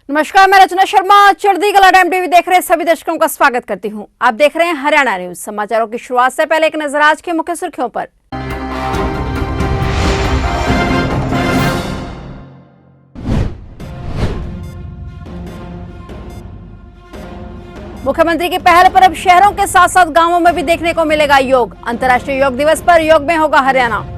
नमस्कार, मैं रचना शर्मा चढ़ती कला टाइम टीवी देख रहे सभी दर्शकों का स्वागत करती हूं। आप देख रहे हैं हरियाणा न्यूज। समाचारों की शुरुआत से पहले एक नजर आज के मुख्य सुर्खियों पर। मुख्यमंत्री की पहल पर अब शहरों के साथ साथ गांवों में भी देखने को मिलेगा योग। अंतर्राष्ट्रीय योग दिवस पर योग में होगा हरियाणा।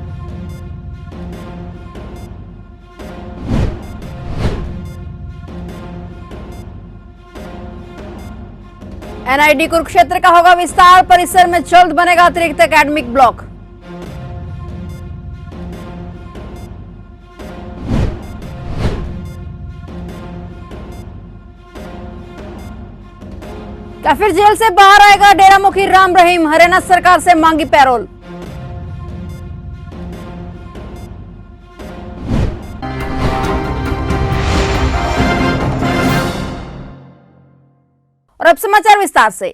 एनआईडी कुरुक्षेत्र का होगा विस्तार। परिसर में जल्द बनेगा अतिरिक्त एकेडमिक ब्लॉक। काफिर जेल से बाहर आएगा डेरा मुखी राम रहीम। हरियाणा सरकार से मांगी पैरोल। और अब समाचार विस्तार से।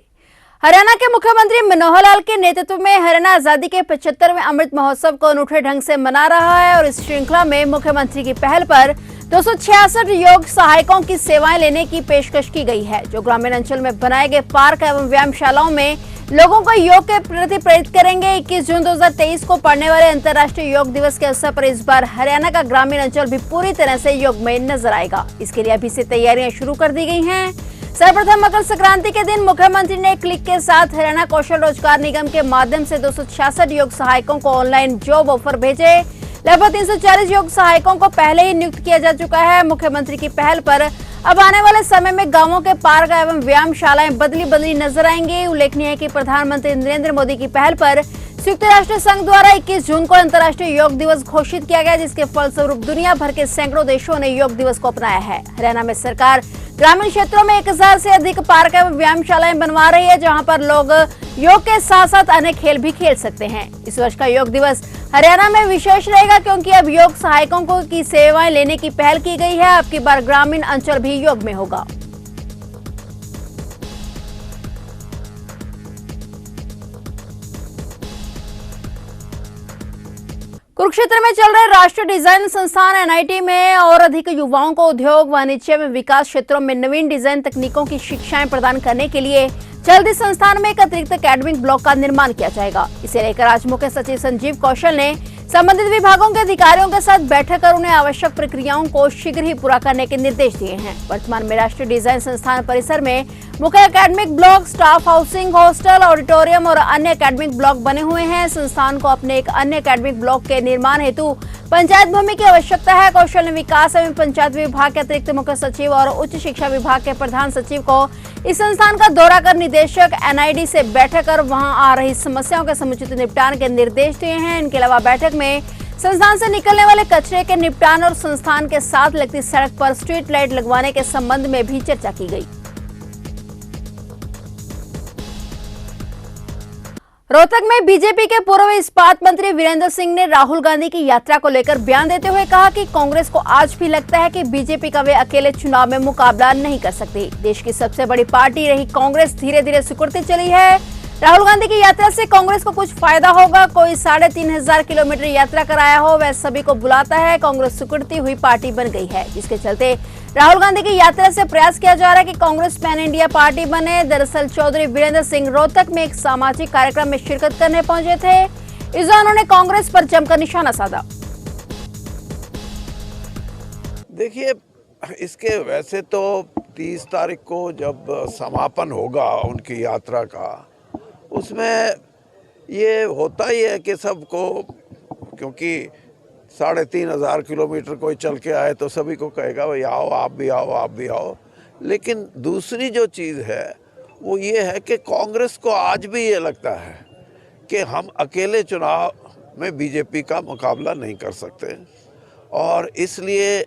हरियाणा के मुख्यमंत्री मनोहर लाल के नेतृत्व में हरियाणा आजादी के 75वें अमृत महोत्सव को अनूठे ढंग से मना रहा है और इस श्रृंखला में मुख्यमंत्री की पहल पर 266 योग सहायकों की सेवाएं लेने की पेशकश की गई है, जो ग्रामीण अंचल में बनाए गए पार्क एवं व्यायामशालाओं में लोगों को योग के प्रति प्रेरित करेंगे। 21 जून 2023 को पड़ने वाले अंतर्राष्ट्रीय योग दिवस के अवसर पर इस बार हरियाणा का ग्रामीण अंचल भी पूरी तरह से योग में नजर आएगा। इसके लिए अभी से तैयारियां शुरू कर दी गई हैं। सर्वप्रथम मकर संक्रांति के दिन मुख्यमंत्री ने क्लिक के साथ हरियाणा कौशल रोजगार निगम के माध्यम से 266 योग सहायकों को ऑनलाइन जॉब ऑफर भेजे। लगभग 340 योग सहायकों को पहले ही नियुक्त किया जा चुका है। मुख्यमंत्री की पहल पर अब आने वाले समय में गांवों के पार्क एवं व्यायामशालाएं बदली नजर आएंगी। उल्लेखनीय है कि प्रधानमंत्री नरेंद्र मोदी की पहल पर संयुक्त राष्ट्र संघ द्वारा 21 जून को अंतर्राष्ट्रीय योग दिवस घोषित किया गया, जिसके फलस्वरूप दुनिया भर के सैकड़ों देशों ने योग दिवस को अपनाया है। हरियाणा में सरकार ग्रामीण क्षेत्रों में 1000 से अधिक पार्क एवं व्यायामशालाएं बनवा रही है, जहां पर लोग योग के साथ साथ अन्य खेल भी खेल सकते हैं। इस वर्ष का योग दिवस हरियाणा में विशेष रहेगा, क्योंकि अब योग सहायकों को की सेवाएं लेने की पहल की गई है। अब की बार ग्रामीण अंचल भी योग में होगा। कुरुक्षेत्र में चल रहे राष्ट्रीय डिजाइन संस्थान एनआईटी में और अधिक युवाओं को उद्योग वाणिज्य में विकास क्षेत्रों में नवीन डिजाइन तकनीकों की शिक्षाएं प्रदान करने के लिए जल्द इस संस्थान में एक अतिरिक्त एकेडमिक ब्लॉक का निर्माण किया जाएगा। इसे लेकर आज मुख्य सचिव संजीव कौशल ने संबंधित विभागों के अधिकारियों के साथ बैठक कर उन्हें आवश्यक प्रक्रियाओं को शीघ्र ही पूरा करने के निर्देश दिए हैं। वर्तमान में राष्ट्रीय डिजाइन संस्थान परिसर में मुख्य academic block, staff housing, hostel, auditorium और अन्य एकेडमिक ब्लॉक बने हुए हैं। संस्थान को अपने एक अन्य एकेडमिक ब्लॉक के निर्माण हेतु पंचायत भूमि की आवश्यकता है। कौशल विकास एवं पंचायत विभाग के अतिरिक्त मुख्य सचिव और उच्च शिक्षा विभाग के प्रधान सचिव को इस संस्थान का दौरा कर निदेशक एनआईडी से बैठक कर वहां आ रही समस्याओं के समुचित निपटान के निर्देश दिए हैं। इनके अलावा बैठक में संस्थान से निकलने वाले कचरे के निपटान और संस्थान के साथ लगती सड़क पर स्ट्रीट लाइट लगवाने के संबंध में भी चर्चा की गई। रोहतक में बीजेपी के पूर्व इस्पात मंत्री वीरेंद्र सिंह ने राहुल गांधी की यात्रा को लेकर बयान देते हुए कहा कि कांग्रेस को आज भी लगता है कि बीजेपी का वे अकेले चुनाव में मुकाबला नहीं कर सकती। देश की सबसे बड़ी पार्टी रही कांग्रेस धीरे धीरे सिकुड़ती चली है। राहुल गांधी की यात्रा से कांग्रेस को कुछ फायदा होगा। कोई 3500 किलोमीटर यात्रा कराया हो, वह सभी को बुलाता है। कांग्रेस सिकुड़ती हुई पार्टी बन गई है, जिसके चलते राहुल गांधी की यात्रा से प्रयास किया जा रहा है कि कांग्रेस पैन इंडिया पार्टी बने। दरअसल चौधरी वीरेंद्र सिंह रोहतक में एक सामाजिक कार्यक्रम में शिरकत करने पहुंचे थे। इस दौरान उन्होंने कांग्रेस पर जमकर निशाना साधा। देखिए, इसके वैसे तो 30 तारीख को जब समापन होगा उनकी यात्रा का, उसमें ये होता ही है कि सबको, क्योंकि 3500 किलोमीटर कोई चल के आए तो सभी को कहेगा भाई आओ, आप भी आओ, आप भी आओ। लेकिन दूसरी जो चीज़ है वो ये है कि कांग्रेस को आज भी ये लगता है कि हम अकेले चुनाव में बीजेपी का मुकाबला नहीं कर सकते, और इसलिए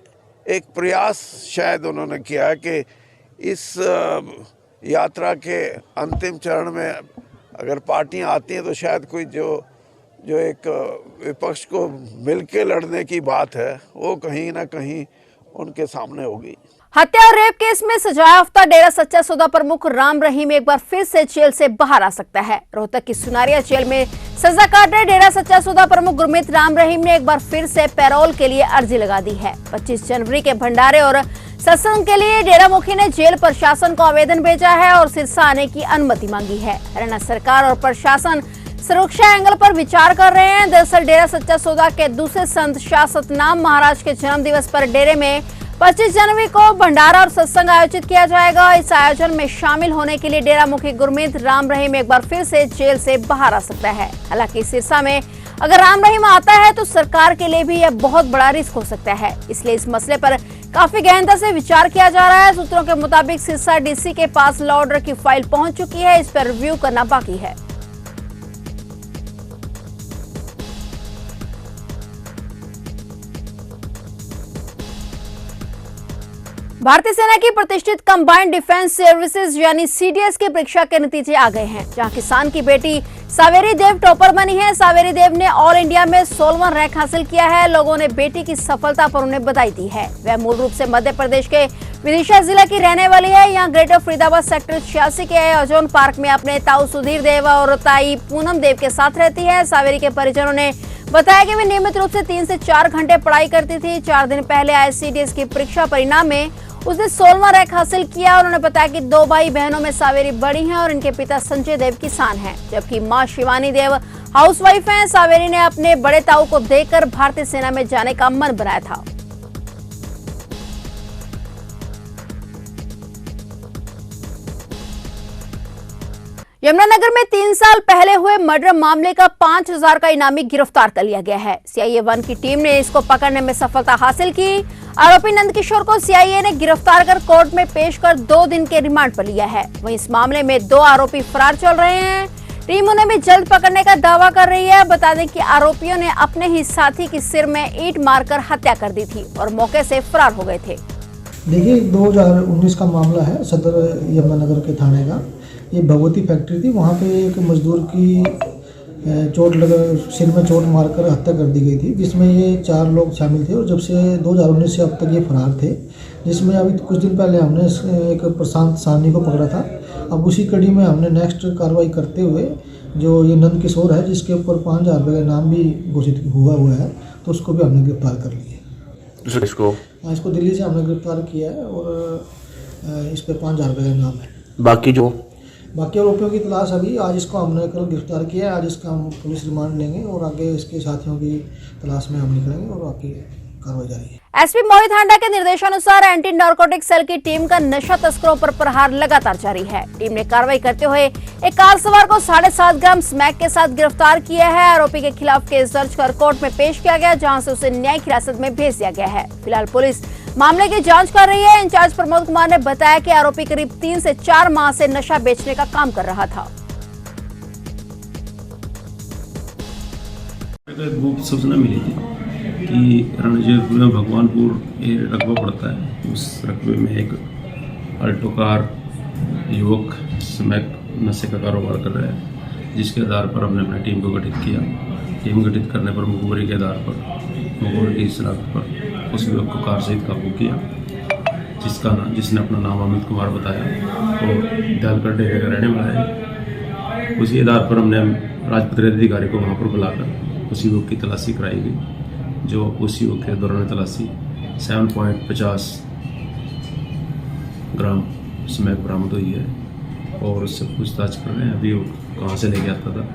एक प्रयास शायद उन्होंने किया है कि इस यात्रा के अंतिम चरण में अगर पार्टियां आती हैं तो शायद कोई जो एक विपक्ष को मिलके लड़ने की बात है वो कहीं ना कहीं उनके सामने होगी। हत्या और रेप केस में सजायाफ्ता डेरा सच्चा सौदा प्रमुख राम रहीम एक बार फिर से जेल से बाहर आ सकता है। रोहतक की सुनारिया जेल में सजा काट रहे डेरा सच्चा सौदा प्रमुख गुरमीत राम रहीम ने एक बार फिर से पैरोल के लिए अर्जी लगा दी है। 25 जनवरी के भंडारे और सत्संग के लिए डेरा मुखी ने जेल प्रशासन को आवेदन भेजा है और सिरसा आने की अनुमति मांगी है। हरियाणा सरकार और प्रशासन सुरक्षा एंगल पर विचार कर रहे हैं। दरअसल डेरा सच्चा सौदा के दूसरे संत शाह सतनाम महाराज के जन्म दिवस पर डेरे में 25 जनवरी को भंडारा और सत्संग आयोजित किया जाएगा। इस आयोजन में शामिल होने के लिए डेरा मुखी गुरमीत राम रहीम एक बार फिर से जेल से बाहर आ सकता है। हालांकि सिरसा में अगर राम रहीम आता है तो सरकार के लिए भी यह बहुत बड़ा रिस्क हो सकता है, इसलिए इस मसले पर काफी गहनता से विचार किया जा रहा है। सूत्रों के मुताबिक सिरसा डीसी के पास लॉ ऑर्डर की फाइल पहुंच चुकी है, इस पर रिव्यू करना बाकी है। भारतीय सेना की प्रतिष्ठित कंबाइंड डिफेंस सर्विसेज यानी सीडीएस की परीक्षा के नतीजे आ गए हैं, जहां किसान की बेटी सावेरी देव टॉपर बनी है। सावेरी देव ने ऑल इंडिया में 16वां रैंक हासिल किया है। लोगों ने बेटी की सफलता पर उन्हें बधाई दी है। वह मूल रूप से मध्य प्रदेश के विदिशा जिला की रहने वाली है। यहाँ ग्रेटर फरीदाबाद सेक्टर 86 के अजोन पार्क में अपने ताऊ सुधीर देव और ताई पूनम देव के साथ रहती है। सावेरी के परिजनों ने बताया कि वे नियमित रूप से 3 से 4 घंटे पढ़ाई करती थी। 4 दिन पहले आए सीडीएस की परीक्षा परिणाम में उसने 16वां रैंक हासिल किया। उन्होंने बताया कि 2 भाई बहनों में सावेरी बड़ी हैं और इनके पिता संजय देव किसान हैं, जबकि मां शिवानी देव हाउसवाइफ हैं। सावेरी ने अपने बड़े ताऊ को देखकर भारतीय सेना में जाने का मन बनाया था। यमुनानगर में 3 साल पहले हुए मर्डर मामले का 5000 का इनामी गिरफ्तार कर लिया गया है। सीआईए 1 की टीम ने इसको पकड़ने में सफलता हासिल की। आरोपी नंदकिशोर को सीआईए ने गिरफ्तार कर कोर्ट में पेश कर 2 दिन के रिमांड पर लिया है। वहीं इस मामले में 2 आरोपी फरार चल रहे हैं। टीम उन्हें भी जल्द पकड़ने का दावा कर रही है। बता दें कि आरोपियों ने अपने ही साथी की सिर में ईंट मारकर हत्या कर दी थी और मौके से फरार हो गए थे। देखिए 2019 का मामला है, सदर यमुनानगर के थाने का। ये भगवती फैक्ट्री थी, वहाँ पे एक मजदूर की चोट लगा, सिर में चोट मारकर हत्या कर दी गई थी, जिसमें ये 4 लोग शामिल थे और जब से 2019 से अब तक ये फरार थे। जिसमें अभी कुछ दिन पहले हमने एक प्रशांत साहनी को पकड़ा था। अब उसी कड़ी में हमने नेक्स्ट कार्रवाई करते हुए जो ये नंदकिशोर है, जिसके ऊपर 5000 रुपये का इनाम भी घोषित हुआ है, तो उसको भी हमने गिरफ्तार कर लिया। इसको दिल्ली से हमने गिरफ्तार किया है और इस पर 5000 रुपये का इनाम है। बाकी आरोपियों की तलाश अभी, आज इसको हमने कल गिरफ्तार किया है। आज इसका हम पुलिस रिमांड लेंगे और आगे इसके साथियों की तलाश में हम निकलेंगे और बाकी कार्रवाई जारी है। एसपी मोहित हांडा के निर्देशानुसार एंटी नार्कोटिक सेल की टीम का नशा तस्करों पर प्रहार लगातार जारी है। टीम ने कार्रवाई करते हुए एक कार सवार को 7.5 ग्राम स्मैक के साथ गिरफ्तार किया है। आरोपी के खिलाफ केस दर्ज कर कोर्ट में पेश किया गया, जहां से उसे न्यायिक हिरासत में भेज दिया गया है। फिलहाल पुलिस मामले की जांच कर रही है। इंचार्ज प्रमोद कुमार ने बताया कि आरोपी करीब 3 से 4 माह से नशा बेचने का काम कर रहा था। गुप्त सूचना मिली थी कि रणजीतपुर में भगवानपुर ये रकबा पड़ता है, उस रकबे में एक अल्टो कार युवक स्मैक नशे का कारोबार कर रहे हैं, जिसके आधार पर हमने अपनी टीम को गठित किया। टीम गठित करने पर मुखबरी के आधार पर, मुखबरी की शनाख्त पर उस युवक को कार सहित काबू किया, जिसने अपना नाम अमित कुमार बताया और दयालगढ़ डेरे का रहने वाला है। उसी आधार पर हमने राजपत्रित अधिकारी को वहाँ पर बुलाकर उस युवक की तलाशी कराई गई, जो उस युवक के दौरान तलाशी 7.50 ग्राम स्मैक बरामद हुई है और उससे पूछताछ कर रहे हैं अभी वो कहाँ से लेके आता था।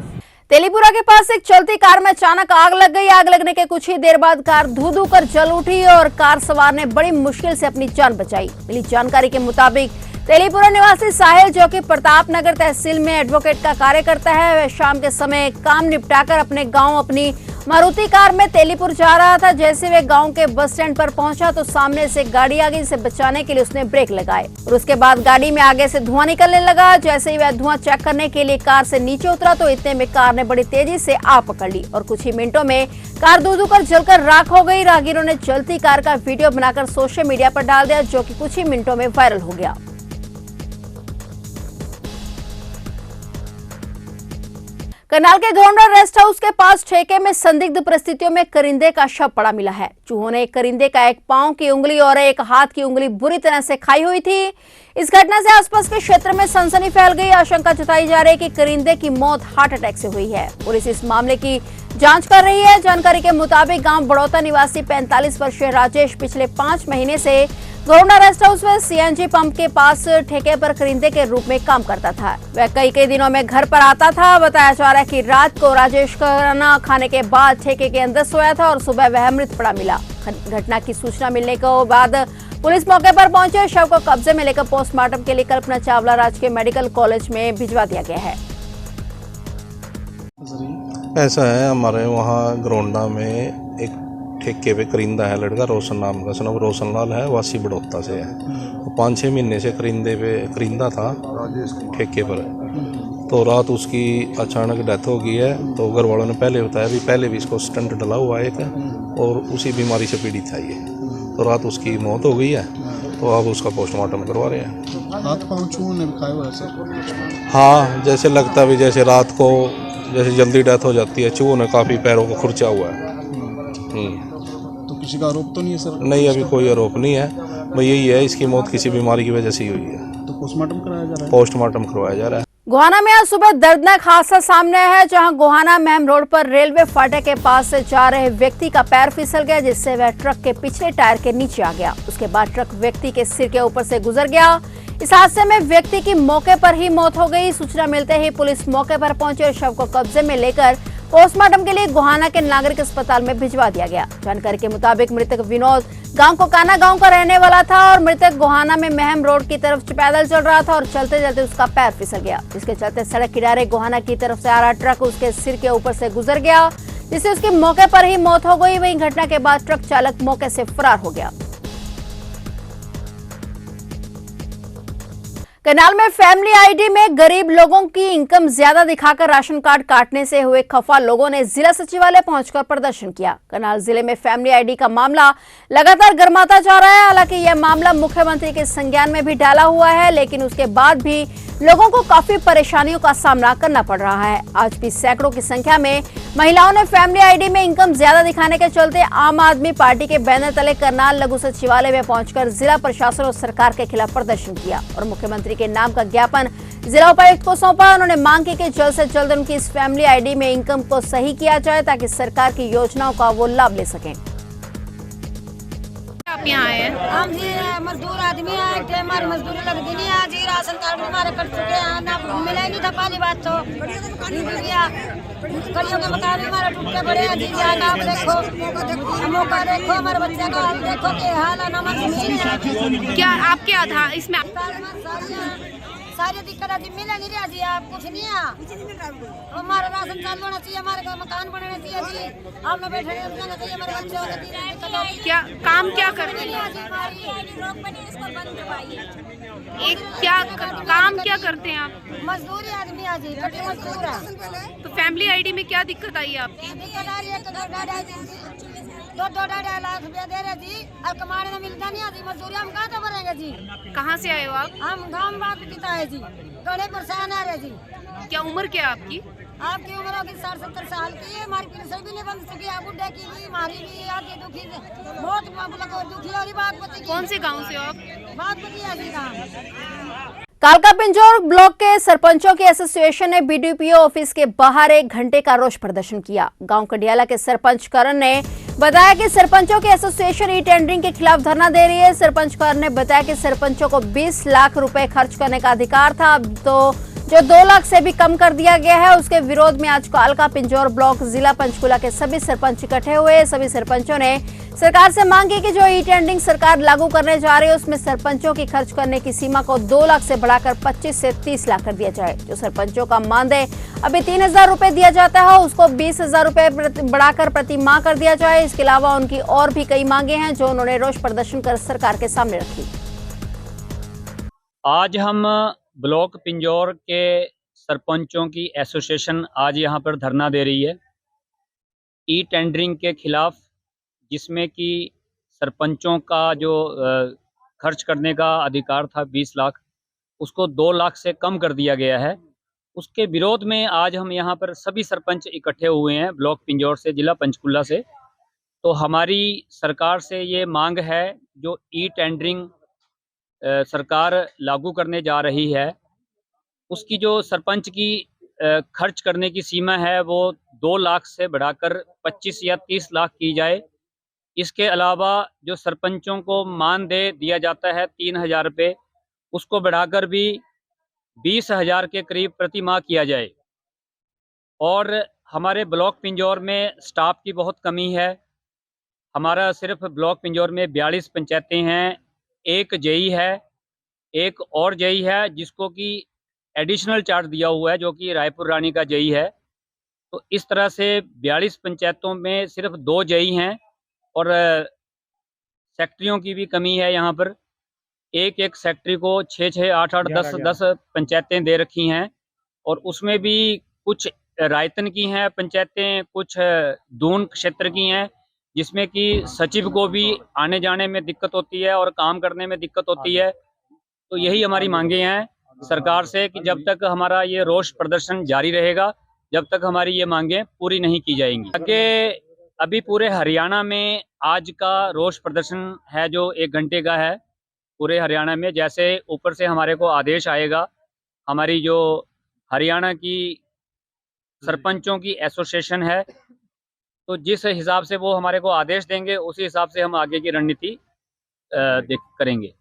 तेलीपुरा के पास एक चलती कार में अचानक आग लग गई। आग लगने के कुछ ही देर बाद कार धू-धू कर जल उठी और कार सवार ने बड़ी मुश्किल से अपनी जान बचाई। मिली जानकारी के मुताबिक तेलीपुरा निवासी साहिल, जो कि प्रताप नगर तहसील में एडवोकेट का कार्य करता है, वह शाम के समय काम निपटाकर अपने गांव अपनी मारुति कार में तेलीपुर जा रहा था। जैसे वे गांव के बस स्टैंड पर पहुंचा तो सामने से गाड़ी आ गई, जिसे बचाने के लिए उसने ब्रेक लगाए और उसके बाद गाड़ी में आगे से धुआं निकलने लगा। जैसे ही वह धुआं चेक करने के लिए कार से नीचे उतरा तो इतने में कार ने बड़ी तेजी से आग पकड़ ली और कुछ ही मिनटों में कार धू-धू कर जलकर राख हो गई। राहगीरों ने जलती कार का वीडियो बनाकर सोशल मीडिया पर डाल दिया, जो कि कुछ ही मिनटों में वायरल हो गया। करनाल के गवर्नर रेस्ट हाउस के पास ठेके में संदिग्ध परिस्थितियों में करिंदे का शव पड़ा मिला है। चूहों ने करिंदे का एक पांव की उंगली और एक हाथ की उंगली बुरी तरह से खाई हुई थी। इस घटना से आसपास के क्षेत्र में सनसनी फैल गई। आशंका जताई जा रही है कि करिंदे की मौत हार्ट अटैक से हुई है। पुलिस इस मामले की जांच कर रही है। जानकारी के मुताबिक गांव बड़ौता निवासी 45 वर्षीय राजेश पिछले 5 महीने से गोरोंडा रेस्ट हाउस में सीएनजी पंप के पास ठेके पर करिंदे के रूप में काम करता था। वह कई दिनों में घर पर आता था। बताया जा रहा है कि रात को राजेश खाना खाने के बाद ठेके के अंदर सोया था और सुबह वह मृत पड़ा मिला। घटना की सूचना मिलने के बाद पुलिस मौके पर पहुंचे। शव को कब्जे में लेकर पोस्टमार्टम के लिए कल्पना चावला राजकीय मेडिकल कॉलेज में भिजवा दिया गया है। ऐसा है, हमारे वहाँ गोरोंडा में एक ठेके पे करिंदा है लड़का, रोशन नाम का, सनम रोशन लाल है, वासी बड़ौता से है। वो 5-6 महीने से करिंदा था ठेके पर। तो रात उसकी अचानक डेथ हो गई है। तो घर वालों ने पहले बताया भी पहले भी इसको स्टंट डला हुआ है एक, और उसी बीमारी से पीड़ित था ये। तो रात उसकी मौत हो गई है। तो अब उसका पोस्टमार्टम करवा रहे हैं। हाथ पाँव चूने खाए हुआ है। हाँ, जैसे लगता भी जैसे रात को जैसे जल्दी डेथ हो जाती है, चूहों ने काफ़ी पैरों को खुरचा हुआ है। तो किसी का आरोप तो नहीं है सर? नहीं, अभी कोई आरोप नहीं है। भाई यही है, इसकी मौत किसी बीमारी की वजह से ही हुई है। तो पोस्टमार्टम कराया जा रहा है? पोस्टमार्टम करवाया जा रहा है। गोहाना में आज सुबह दर्दनाक हादसा सामने आया है, जहां गोहाना महम रोड पर रेलवे फाटक के पास से जा रहे व्यक्ति का पैर फिसल गया, जिससे वह ट्रक के पिछले टायर के नीचे आ गया। उसके बाद ट्रक व्यक्ति के सिर के ऊपर से गुजर गया। इस हादसे में व्यक्ति की मौके पर ही मौत हो गई। सूचना मिलते ही पुलिस मौके पर पहुंची और शव को कब्जे में लेकर पोस्टमार्टम के लिए गोहाना के नागरिक अस्पताल में भिजवा दिया गया। जानकारी के मुताबिक मृतक विनोद गांव कोकाना गांव का रहने वाला था और मृतक गोहाना में महम रोड की तरफ पैदल चल रहा था और चलते चलते उसका पैर फिसल गया, जिसके चलते सड़क किनारे गोहाना की तरफ से आ रहा ट्रक उसके सिर के ऊपर से गुजर गया, जिससे उसकी मौके पर ही मौत हो गई। वहीं घटना के बाद ट्रक चालक मौके से फरार हो गया। करनाल में फैमिली आईडी में गरीब लोगों की इनकम ज्यादा दिखाकर राशन कार्ड काटने से हुए खफा लोगों ने जिला सचिवालय पहुंचकर प्रदर्शन किया। करनाल जिले में फैमिली आईडी का मामला लगातार गर्माता जा रहा है। हालांकि यह मामला मुख्यमंत्री के संज्ञान में भी डाला हुआ है, लेकिन उसके बाद भी लोगों को काफी परेशानियों का सामना करना पड़ रहा है। आज भी सैकड़ों की संख्या में महिलाओं ने फैमिली आईडी में इनकम ज्यादा दिखाने के चलते आम आदमी पार्टी के बैनर तले करनाल लघु सचिवालय में पहुंचकर जिला प्रशासन और सरकार के खिलाफ प्रदर्शन किया और मुख्यमंत्री के नाम का ज्ञापन जिला उपायुक्त को सौंपा। उन्होंने मांग की कि जल्द से जल्द उनकी इस फैमिली आईडी में इनकम को सही किया जाए, ताकि सरकार की योजनाओं का वो लाभ ले सकें। आप यहाँ आए हैं? हम जी मजदूर आदमी है, कि हमारी मजदूरी लग दी नहीं। आज ही राशन कार्ड हमारे कट चुके हैं, ना मिला ही नहीं था। पहली बात तो कड़ियों के मकान हमारे टूटे पड़े हैं। जी आप देखो, मौका देखो, हमारे बच्चे का हाल देखो कि हाल है, नमक क्या आपके आधार इसमें सारी दिक्कत आज मिला नहीं रहा जी। आप कुछ नहीं है, हमारा राशन चालू होना चाहिए, हमारे मकान बनना चाहिए जी। आप में बैठे रहना चाहिए, हमारे बच्चे क्या काम क्या करते हैं? एक क्या काम क्या करते हैं आप? मजदूरी आदमी आज कटी मजदूर है। तो फैमिली आईडी में क्या दिक्कत आई है आपकी? दिक्कत आ रही है, दो 2.5 लाख रुपया दे रहे जी, और कमाने में मिलता नहीं आती। मजदूरी हम कहाँ तो भरेंगे जी? कहाँ से आए हो आप? हम गाँव बात पिता है जी, बड़े परेशान आ रहे जी। क्या उम्र क्या है आपकी? आपकी उम्र होगी 60-70 साल की है। हमारी पेंशन भी नहीं बन सकी, बुढ़े की भी, हमारी भी आगे दुखी बहुत दुखी हो रही। बागपति कौन से गाँव से हो आप? बागपति है जी गाँव। कालका पिंजौर ब्लॉक के सरपंचों की एसोसिएशन ने बीडीपीओ ऑफिस के बाहर 1 घंटे का रोष प्रदर्शन किया। गांव कडियाला के सरपंच करण ने बताया कि सरपंचों की एसोसिएशन ई टेंडरिंग के खिलाफ धरना दे रही है। सरपंच करण ने बताया कि सरपंचों को 20 लाख रुपए खर्च करने का अधिकार था, अब तो जो 2 लाख से भी कम कर दिया गया है। उसके विरोध में आज कालका पिंजौर ब्लॉक जिला पंचकुला के सभी सरपंच इकट्ठे हुए। सभी सरपंचों ने सरकार से मांग की कि जो ई टेंडरिंग सरकार लागू करने जा रही है, उसमें सरपंचों की खर्च करने की सीमा को 2 लाख से बढ़ाकर 25 से 30 लाख कर दिया जाए। जो सरपंचों का मानदेय अभी 3,000 रुपए दिया जाता है, उसको 20,000 रुपए बढ़ाकर प्रति माह कर दिया जाए। इसके अलावा उनकी और भी कई मांगे हैं, जो उन्होंने रोष प्रदर्शन कर सरकार के सामने रखी। आज हम ब्लॉक पिंजौर के सरपंचों की एसोसिएशन आज यहाँ पर धरना दे रही है ई टेंडरिंग के खिलाफ, जिसमें कि सरपंचों का जो खर्च करने का अधिकार था 20 लाख, उसको 2 लाख से कम कर दिया गया है। उसके विरोध में आज हम यहाँ पर सभी सरपंच इकट्ठे हुए हैं ब्लॉक पिंजौर से, जिला पंचकुला से। तो हमारी सरकार से ये मांग है, जो ई टेंडरिंग सरकार लागू करने जा रही है, उसकी जो सरपंच की खर्च करने की सीमा है वो 2 लाख से बढ़ाकर 25 या 30 लाख की जाए। इसके अलावा जो सरपंचों को मानदेय दिया जाता है 3,000 रुपये, उसको बढ़ाकर भी 20,000 के करीब प्रति माह किया जाए। और हमारे ब्लॉक पिंजौर में स्टाफ की बहुत कमी है। हमारा सिर्फ ब्लॉक पिंजौर में 42 पंचायतें हैं, एक जेई है, एक और जेई है जिसको कि एडिशनल चार्ज दिया हुआ है, जो कि रायपुर रानी का जेई है। तो इस तरह से 42 पंचायतों में सिर्फ 2 जेई हैं और सेक्रेटरियों की भी कमी है। यहाँ पर एक एक सेक्रेटरी को 6-6, 8-8, 10-10 पंचायतें दे रखी हैं और उसमें भी कुछ रायतन की हैं पंचायतें, कुछ दून क्षेत्र की हैं, जिसमें कि सचिव को भी आने जाने में दिक्कत होती है और काम करने में दिक्कत होती है। तो यही हमारी मांगे हैं सरकार से कि जब तक हमारा ये रोष प्रदर्शन जारी रहेगा, जब तक हमारी ये मांगे पूरी नहीं की जाएंगी। आगे अभी पूरे हरियाणा में आज का रोष प्रदर्शन है जो 1 घंटे का है पूरे हरियाणा में। जैसे ऊपर से हमारे को आदेश आएगा, हमारी जो हरियाणा की सरपंचों की एसोसिएशन है, तो जिस हिसाब से वो हमारे को आदेश देंगे उसी हिसाब से हम आगे की रणनीति करेंगे।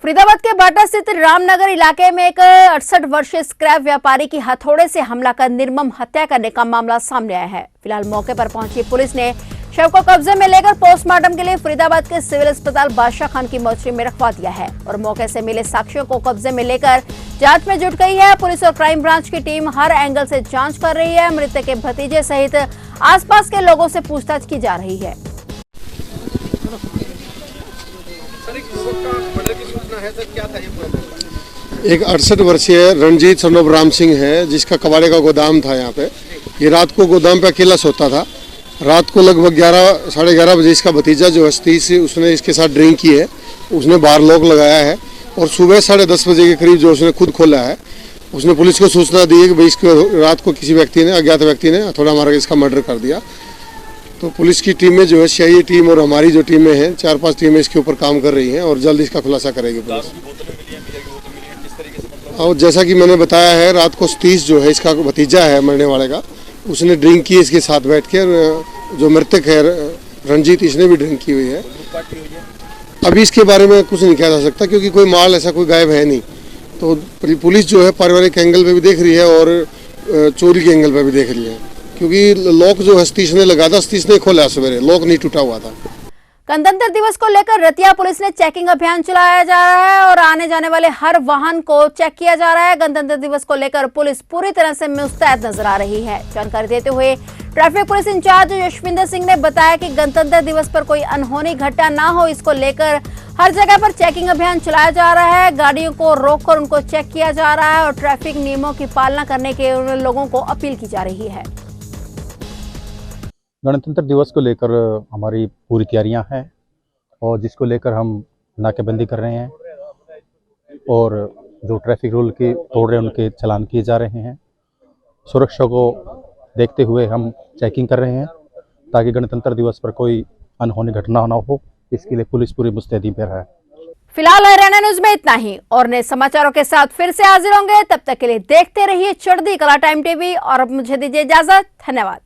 फरीदाबाद के बाटा स्थित रामनगर इलाके में एक 68 वर्षीय स्क्रैप व्यापारी की हथौड़े से हमला कर निर्मम हत्या करने का मामला सामने आया है। फिलहाल मौके पर पहुंची पुलिस ने शव को कब्जे में लेकर पोस्टमार्टम के लिए फरीदाबाद के सिविल अस्पताल बादशाह खान की मोर्चरी में रखवा दिया है और मौके से मिले साक्ष्यों को कब्जे में लेकर जांच में जुट गई है। पुलिस और क्राइम ब्रांच की टीम हर एंगल से जांच कर रही है। मृतक के भतीजे सहित आसपास के लोगों से पूछताछ की जा रही है। एक 68 वर्षीय रणजीत सन ऑफ राम सिंह है, जिसका कबाड़े का गोदाम था यहाँ पे। ये रात को गोदाम पे अकेला सोता था। रात को लगभग 11, साढ़े 11 बजे इसका भतीजा जो है सतीश, उसने इसके साथ ड्रिंक की है। उसने बाहर लॉक लगाया है और सुबह 10:30 बजे के करीब जो उसने खुद खोला है। उसने पुलिस को सूचना दी है कि भाई इसको रात को किसी व्यक्ति ने, अज्ञात व्यक्ति ने थोड़ा मार के इसका मर्डर कर दिया। तो पुलिस की टीमें जो है, सीआईए टीम और हमारी जो टीमें हैं, 4-5 टीमें इसके ऊपर काम कर रही हैं और जल्द इसका खुलासा करेगी पुलिस। और जैसा कि मैंने बताया है, रात को सतीश जो है, इसका भतीजा है मरने वाले का, उसने ड्रिंक की इसके साथ बैठ के। जो मृतक है रंजीत, इसने भी ड्रिंक की हुई है। अभी इसके बारे में कुछ नहीं कहा जा सकता क्योंकि कोई माल ऐसा कोई गायब है नहीं। तो पुलिस जो है पारिवारिक एंगल पे भी देख रही है और चोरी के एंगल पे भी देख रही है, क्योंकि लॉक जो है सतीश ने लगा था, सतीश ने खोला सवेरे, लॉक नहीं टूटा हुआ था। गणतंत्र दिवस को लेकर रतिया पुलिस ने चेकिंग अभियान चलाया जा रहा है और आने जाने वाले हर वाहन को चेक किया जा रहा है। गणतंत्र दिवस को लेकर पुलिस पूरी तरह से मुस्तैद नजर आ रही है। जानकारी देते हुए traffic police incharge Yashwinder Singh ने बताया कि गणतंत्र दिवस पर कोई अनहोनी घटना ना हो, इसको लेकर हर जगह पर चेकिंग अभियान चलाया जा रहा है। गाड़ियों को रोककर उनको चेक किया जा रहा है और ट्रैफिक नियमों की पालना करने के लोगों को अपील की जा रही है। गणतंत्र दिवस को लेकर हमारी पूरी तैयारियां हैं और जिसको लेकर हम नाकेबंदी कर रहे हैं और जो ट्रैफिक रूल के तोड़ रहे हैं उनके चालान किए जा रहे हैं। सुरक्षा को देखते हुए हम चेकिंग कर रहे हैं ताकि गणतंत्र दिवस पर कोई अनहोनी घटना ना हो, इसके लिए पुलिस पूरी मुस्तैदी पर है। फिलहाल हरियाणा न्यूज में इतना ही और नए समाचारों के साथ फिर से हाजिर होंगे। तब तक के लिए देखते रहिए चढ़ती कला टाइम टीवी और अब मुझे दीजिए इजाजत। धन्यवाद।